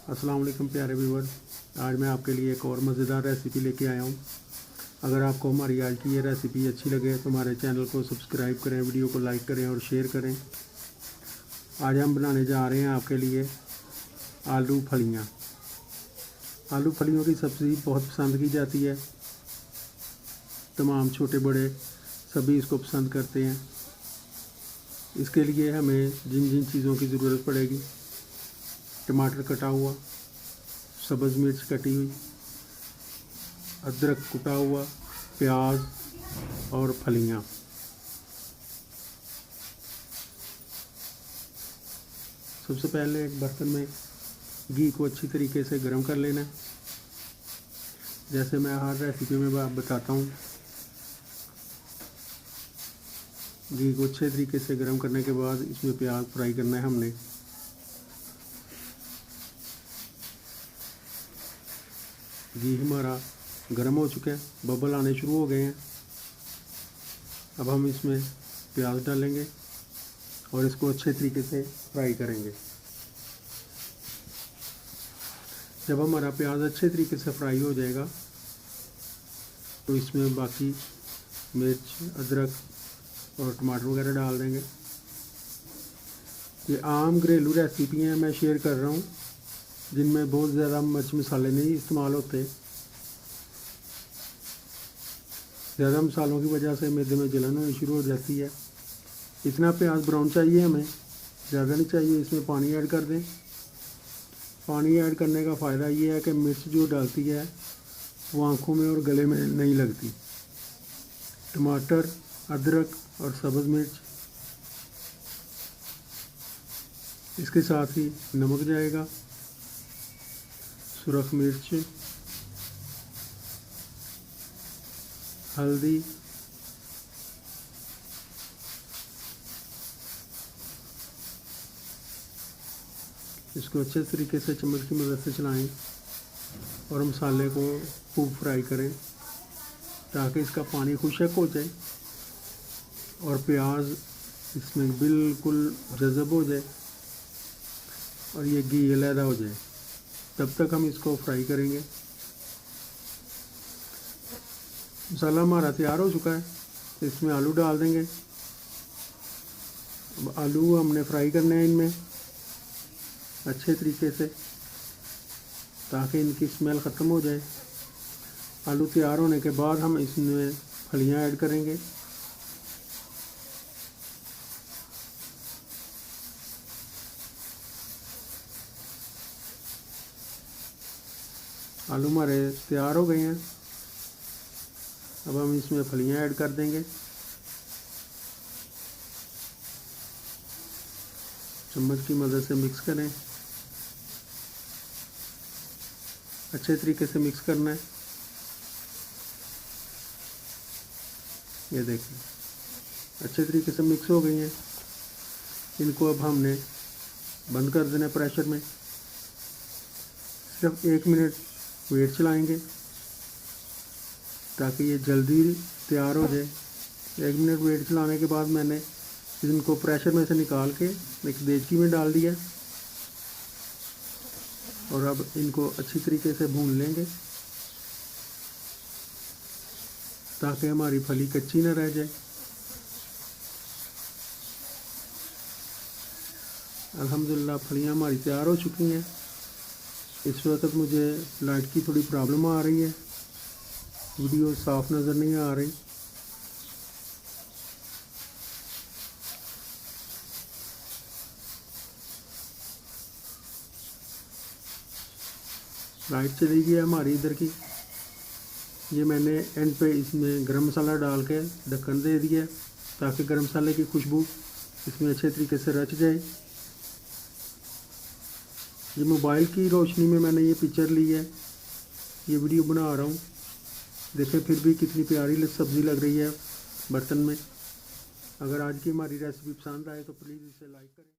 अस्सलाम वालेकुम प्यारे व्यूवर। आज मैं आपके लिए एक और मज़ेदार रेसिपी लेके आया हूँ। अगर आपको हमारी आज की ये रेसिपी अच्छी लगे तो हमारे चैनल को सब्सक्राइब करें, वीडियो को लाइक करें और शेयर करें। आज हम बनाने जा रहे हैं आपके लिए आलू फलियाँ। आलू फलियों की सब्ज़ी बहुत पसंद की जाती है। तमाम छोटे बड़े सभी इसको पसंद करते हैं। इसके लिए हमें जिन जिन चीज़ों की ज़रूरत पड़ेगी: टमाटर कटा हुआ, सब्ज़ मिर्च कटी हुई, अदरक कुटा हुआ, प्याज और फलियाँ। सबसे पहले एक बर्तन में घी को अच्छी तरीके से गर्म कर लेना है। जैसे मैं हर रेसिपी में बताता हूँ, घी को अच्छे तरीके से गर्म करने के बाद इसमें प्याज फ्राई करना है हमने। घी हमारा गर्म हो चुका है, बबल आने शुरू हो गए हैं। अब हम इसमें प्याज डालेंगे और इसको अच्छे तरीके से फ्राई करेंगे। जब हमारा प्याज अच्छे तरीके से फ्राई हो जाएगा तो इसमें बाकी मिर्च, अदरक और टमाटर वगैरह डाल देंगे। ये आम घरेलू रेसिपियाँ मैं शेयर कर रहा हूँ जिनमें बहुत ज़्यादा मिर्च मसाले नहीं इस्तेमाल होते। ज़्यादा मसालों की वजह से मैदे में जलन होनी शुरू हो जाती है। इतना प्याज ब्राउन चाहिए हमें, ज़्यादा नहीं चाहिए। इसमें पानी ऐड कर दें। पानी ऐड करने का फ़ायदा ये है कि मिर्च जो डालती है वो आँखों में और गले में नहीं लगती। टमाटर, अदरक और सब्ज़ मिर्च, इसके साथ ही नमक जाएगा, सुरख मिर्च, हल्दी, इसको अच्छे तरीके से चम्मच की मदद से चलाएं और मसाले को खूब फ्राई करें ताकि इसका पानी खुशक हो जाए और प्याज इसमें बिल्कुल जज़ब हो जाए और ये घी अलहदा हो जाए। तब तक हम इसको फ्राई करेंगे। मसाला हमारा तैयार हो चुका है, इसमें आलू डाल देंगे। अब आलू हमने फ्राई करने हैं इनमें अच्छे तरीके से ताकि इनकी स्मेल ख़त्म हो जाए। आलू तैयार होने के बाद हम इसमें फलियां ऐड करेंगे। आलू हमारे तैयार हो गए हैं। अब हम इसमें फलियां ऐड कर देंगे। चम्मच की मदद से मिक्स करें, अच्छे तरीके से मिक्स करना है। ये देखिए अच्छे तरीके से मिक्स हो गई हैं। इनको अब हमने बंद कर देना प्रेशर में। सिर्फ 1 मिनट वेट चलाएंगे ताकि ये जल्दी तैयार हो जाए। 1 मिनट वेट चलाने के बाद मैंने इनको प्रेशर में से निकाल के एक देचकी में डाल दिया और अब इनको अच्छी तरीके से भून लेंगे ताकि हमारी फली कच्ची न रह जाए। अल्हम्दुलिल्लाह फलियाँ हमारी तैयार हो चुकी हैं। इस वक्त मुझे लाइट की थोड़ी प्रॉब्लम आ रही है, वीडियो साफ नज़र नहीं आ रही। लाइट चली गई है हमारी इधर की। ये मैंने एंड पे इसमें गरम मसाला डाल के ढक्कन दे दिया ताकि गरम मसाले की खुशबू इसमें अच्छे तरीके से रच जाए। ये मोबाइल की रोशनी में मैंने ये पिक्चर ली है, ये वीडियो बना रहा हूँ। देखें फिर भी कितनी प्यारी सब्ज़ी लग रही है बर्तन में। अगर आज की हमारी रेसिपी पसंद आए तो प्लीज़ इसे लाइक करें।